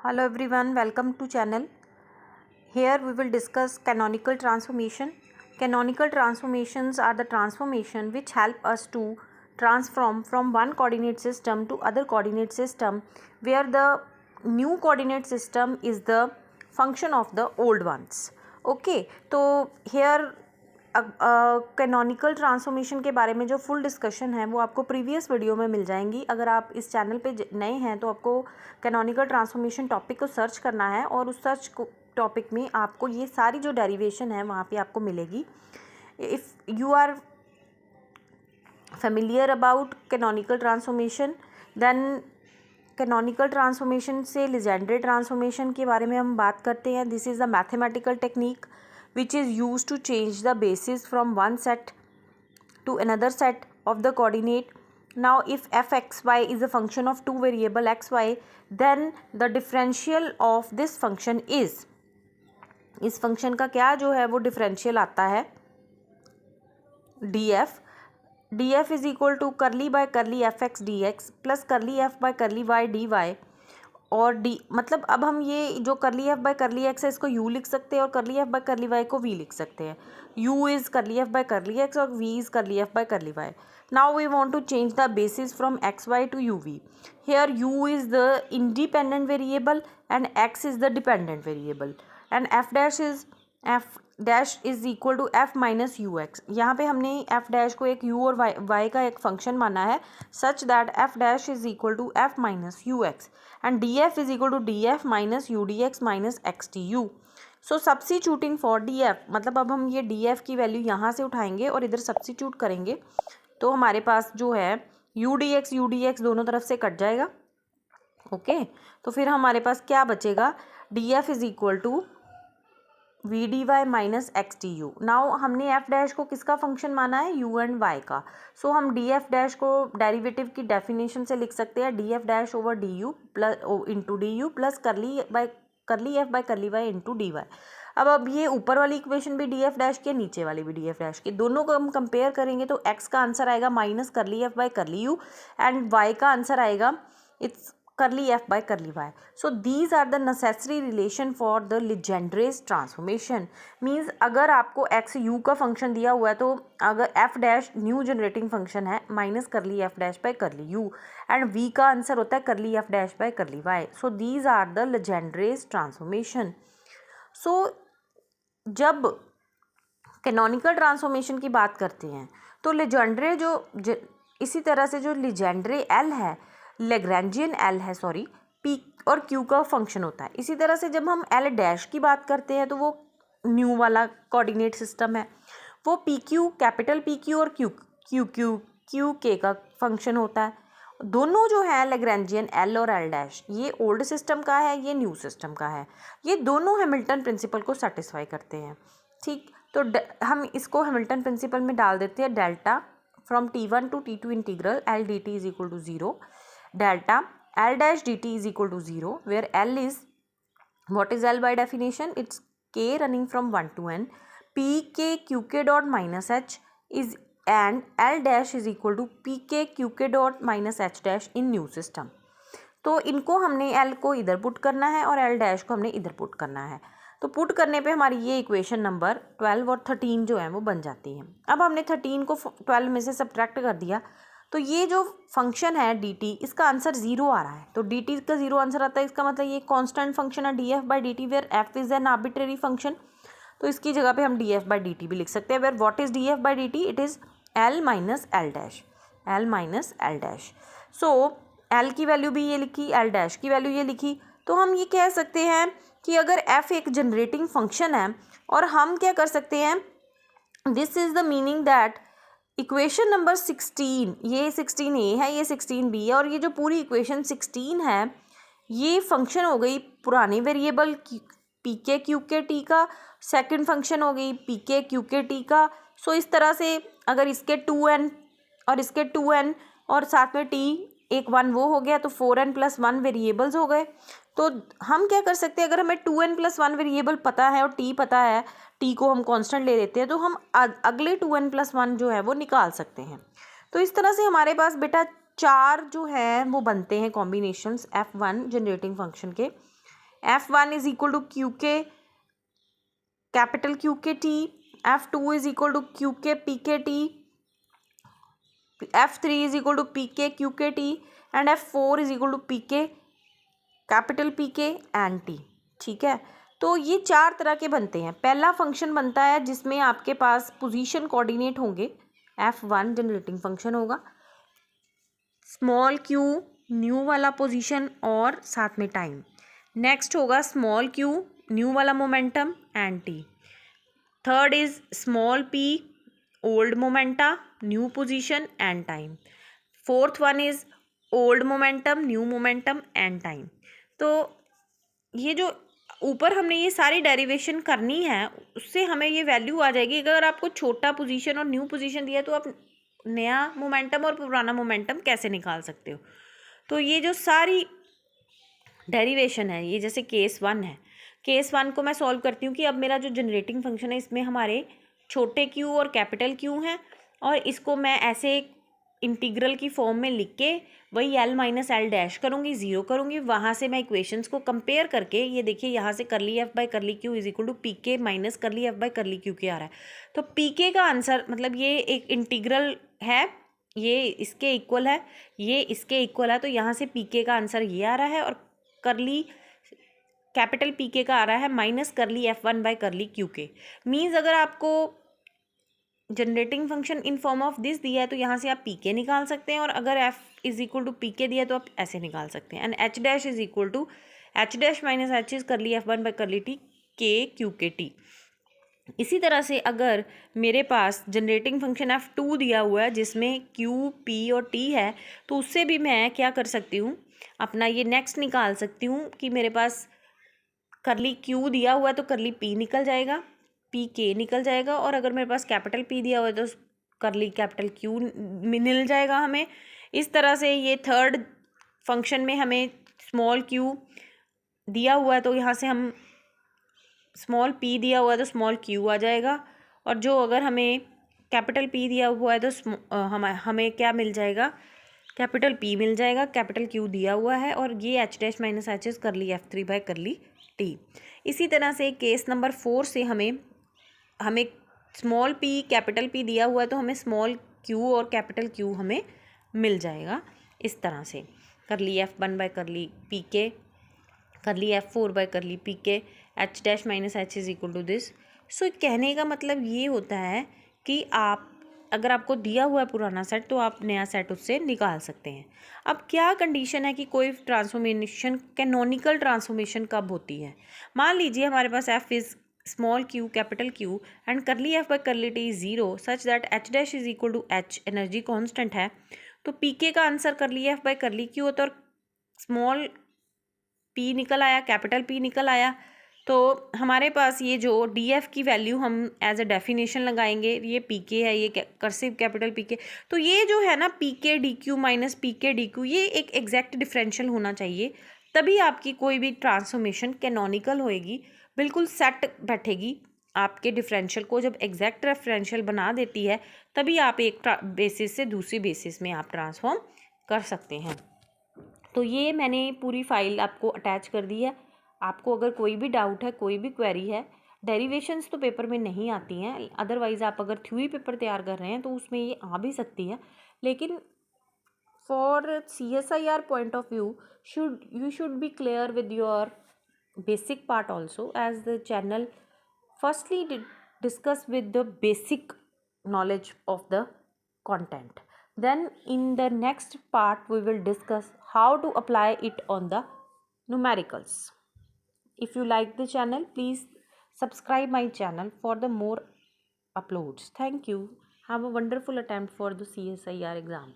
Hello everyone, welcome to channel. Here we will discuss canonical transformation. Canonical transformations are the transformation which help us to transform from one coordinate system to other coordinate system where the new coordinate system is the function of the old ones. Okay, तो here canonical transformation के बारे में जो full discussion है वो आपको previous video में मिल जाएंगी. अगर आप इस चैनल पे नए हैं तो आपको कैनोनिकल ट्रांसफॉर्मेशन टॉपिक को सर्च करना है और उस सर्च टॉपिक में आपको ये सारी जो डेरिवेशन है वहाँ पे आपको मिलेगी. If you are familiar about canonical transformation then canonical transformation से लीजेंड्रे ट्रांसफॉर्मेशन के बारे में हम बात करते हैं. This is the mathematical technique which is used to change the basis from one set to another set of the coordinate. Now if fxy is a function of two variable xy, then the differential of this function is, इस function का क्या जो है वो differential आता है df is equal to curly by curly f x d x plus curly F by curly y d y. और d मतलब अब हम ये जो करली एफ बाय करली एक्स है इसको यू लिख सकते हैं और curly F by curly y को वी लिख सकते हैं. U is curly F by curly x और v is curly F by curly y. Now we want to change the basis from x y to u v. Here u is the independent variable and x is the dependent variable and f dash is equal to f minus u x. यहाँ पे हमने f dash को एक you और Y का एक function माना है such that f dash is equal to f minus u x and d f is equal to d f minus u d x minus x t u. So substituting for d f मतलब अब हम ये D F की value यहाँ से उठाएंगे और इधर सब्स्टिट्यूट करेंगे तो हमारे पास जो है यू डी एक्स दोनों तरफ से कट जाएगा. ओके तो फिर हमारे पास क्या बचेगा, d f is equal to v d y minus x t u. Now हमने एफ डैश को किसका फंक्शन माना है, यू एंड वाई का. सो हम डी एफ डैश को डेरिवेटिव की डेफिनेशन से लिख सकते हैं d f dash over d u plus into d u plus curly F by curly y into d y. अब ये ऊपर वाली इक्वेशन भी डी एफ डैश की, नीचे वाली भी डी एफ डैश की, दोनों को हम कंपेयर करेंगे तो एक्स का आंसर आएगा minus curly F by curly U and Y का आंसर आएगा it's curly F by curly Y. So these are the necessary relation for the Legendre's transformation. Means अगर आपको एक्स यू का function दिया हुआ है तो अगर F dash new generating function है minus curly F dash by curly U and V का आंसर होता है curly F dash by curly Y. So these are the Legendre's transformation. So जब कैनोनिकल ट्रांसफॉर्मेशन की बात करते हैं तो लीजेंड्रे इसी तरह से जो लीजेंड्रे एल है, लैग्रैंजियन एल है सॉरी, पी और क्यू का फंक्शन होता है. इसी तरह से जब हम एल डैश की बात करते हैं तो वो न्यू वाला कोऑर्डिनेट सिस्टम है, वो P Q capital P Q और क्यू के का फंक्शन होता है. दोनों जो है लैग्रैंजियन एल और एल डैश ये ओल्ड सिस्टम का है, ये न्यू सिस्टम का है. ये दोनों हैमिल्टन प्रिंसिपल को सेटिस्फाई करते हैं. ठीक, तो हम इसको हैमिल्टन प्रिंसिपल में डाल देते हैं delta from T1 to T2 integral l d t is equal to zero. Delta L dash dt is equal to 0 where L is, what is L by definition, it's k running from 1 to n. pk qk dot minus h is and L dash is equal to pk qk dot minus h dash in new system. तो इनको हमने L को इधर put करना है और L dash को हमने इधर पुट करना है. तो पुट करने पे हमारी ये इक्वेशन नंबर 12 और 13 जो है वो बन जाती है. अब हमने 13 को 12 में से सब्ट्रैक्ट कर दिया तो ये जो फंक्शन है डी टी इसका आंसर ज़ीरो आ रहा है. तो डी टी का ज़ीरो आंसर आता है, इसका मतलब ये कांस्टेंट फंक्शन है d f by d t where f is an arbitrary function. तो इसकी जगह पे हम d f by d t भी लिख सकते हैं where what is d f by d t, it is l minus l dash. So l की वैल्यू भी ये लिखी, एल डैश की वैल्यू ये लिखी. तो हम ये कह सकते हैं कि अगर एफ एक जनरेटिंग फंक्शन है और हम क्या कर सकते हैं, this is the meaning that equation number 16, ये 16A है, ये 16B है और ये जो पूरी इक्वेशन 16 है ये फंक्शन हो गई पुराने वेरिएबल पी के क्यू के टी का, सेकंड फंक्शन हो गई पी के क्यू के टी का. सो इस तरह से अगर इसके 2n और इसके 2n और साथ में t एक 1 वो हो गया तो 4n + 1 वेरिएबल्स हो गए. तो हम क्या कर सकते हैं, अगर हमें 2n + 1 वेरिएबल पता है और t पता है, t को हम कांस्टेंट ले लेते हैं तो हम अगले 2n + 1 जो है वो निकाल सकते हैं. तो इस तरह से हमारे पास बेटा 4 जो है वो बनते हैं कॉम्बिनेशंस F1 जनरेटिंग फंक्शन के. F1 is equal to QK capital QKT, F2 is equal to QK PKT, F3 is equal to PK QKT and F4 is equal to PK capital PK and T। ठीक है, तो ये चार तरह के बनते हैं। पहला फंक्शन बनता है जिसमें आपके पास पोजीशन कोऑर्डिनेट होंगे, F1 जनरेटिंग फंक्शन होगा, स्मॉल q न्यू वाला पोजीशन और साथ में टाइम। नेक्स्ट होगा स्मॉल q न्यू वाला momentum and T। Third is small p old momenta new position and time. Fourth one is old momentum new momentum and time. तो ये जो ऊपर हमने ये सारी डेरिवेशन करनी है उससे हमें ये वैल्यू आ जाएगी। अगर आपको छोटा पोजीशन और न्यू पोजीशन दिया तो आप नया मोमेंटम और पुराना मोमेंटम कैसे निकाल सकते हो। तो ये जो सारी डेरिवेशन है, ये जैसे केस 1 है, केस 1 को मैं सॉल्व करती हूँ कि अब मेरा जो जनरेटिंग फंक्शन है इसमें हमारे छोटे क्यू और कैपिटल क्यू हैं और इसको मैं ऐसे इंटीग्रल की फॉर्म में लिख के वही L माइनस एल डैश करूँगी, ज़ीरो करूँगी, वहाँ से मैं इक्वेशंस को कंपेयर करके ये देखिए यहाँ से curly F by curly Q is equal to P के minus curly F by curly Q के आ रहा है। तो पी के का आंसर मतलब ये एक इंटीग्रल है, ये इसके इक्वल है, ये इसके इक्वल है, तो यहाँ से पी के का आंसर ये आ रहा है और करली कैपिटल पी के का आ रहा है minus curly F one by curly Q के। मीन्स अगर आपको generating function in form of this दिया है तो यहाँ से आप पी के निकाल सकते हैं और अगर F is equal to P के दिया तो आप ऐसे निकाल सकते हैं। And H dash is equal to H dash minus H is curly F one by curly T के क्यू के टी। इसी तरह से अगर मेरे पास जनरेटिंग फंक्शन F2 दिया हुआ है जिसमें Q, P और T है तो उससे भी मैं क्या कर सकती हूँ, अपना ये नेक्स्ट निकाल सकती हूँ कि मेरे पास करली Q दिया हुआ है तो करली P निकल जाएगा, P K निकल जाएगा, और अगर मेरे पास कैपिटल P दिया हुआ है तो करली कैपिटल Q मिल जाएगा हमें। इस तरह से ये थर्ड फंक्शन में हमें स्मॉल q दिया हुआ है तो यहाँ से हम स्मॉल p दिया हुआ है तो स्मॉल q आ जाएगा, और जो अगर हमें कैपिटल p दिया हुआ है तो हमें क्या मिल जाएगा, कैपिटल p मिल जाएगा, कैपिटल q दिया हुआ है, और ये h dash minus H is करली f3 बाई करली t। इसी तरह से केस नंबर 4 से हमें स्मॉल p कैपिटल p दिया हुआ है तो हमें स्मॉल q और कैपिटल q हमें मिल जाएगा। इस तरह से करली f1 बाई करली पी के, करली f4 बाई करली पी के, H dash minus H is equal to this. So कहने का मतलब ये होता है कि आप अगर आपको दिया हुआ है पुराना सेट तो आप नया सेट उससे निकाल सकते हैं। अब क्या कंडीशन है कि कोई ट्रांसफॉर्मेशन कैनोनिकल ट्रांसफॉर्मेशन कब होती है। मान लीजिए हमारे पास f is small q capital q and करली f बाई करली t is zero such that h dash is equal to h energy constant है, तो पी के का आंसर करली एफ बाई करली क्यू होता है और स्मॉल p निकल आया, कैपिटल P निकल आया। तो हमारे पास ये जो डी एफ की वैल्यू हम एज अ डेफिनेशन लगाएंगे, ये पी के है, ये कर्सिव कैपिटल पी के, तो ये जो है ना पी के डी क्यू माइनस पी के डी क्यू ये एक एग्जैक्ट डिफरेंशियल होना चाहिए, तभी आपकी कोई भी ट्रांसफॉर्मेशन कैनोनिकल होएगी, बिल्कुल सेट बैठेगी। आपके डिफरेंशियल को जब एग्जैक्ट रेफरेंशियल बना देती है तभी आप एक बेसिस से दूसरी बेसिस में आप ट्रांसफॉर्म कर सकते हैं। तो ये मैंने पूरी फाइल आपको अटैच कर दी है। आपको अगर कोई भी डाउट है, कोई भी क्वेरी है, डेरिवेशंस तो पेपर में नहीं आती हैं, अदरवाइज़ आप अगर थ्योरी पेपर तैयार कर रहे हैं तो उसमें ये आ भी सकती है, लेकिन for CSIR point of view you should be clear with your basic part also, as the channel firstly discuss with the basic knowledge of the content, then in the next part we will discuss how to apply it on the numericals. If you like the channel, please subscribe my channel for the more uploads. Thank you. Have a wonderful attempt for the CSIR exam.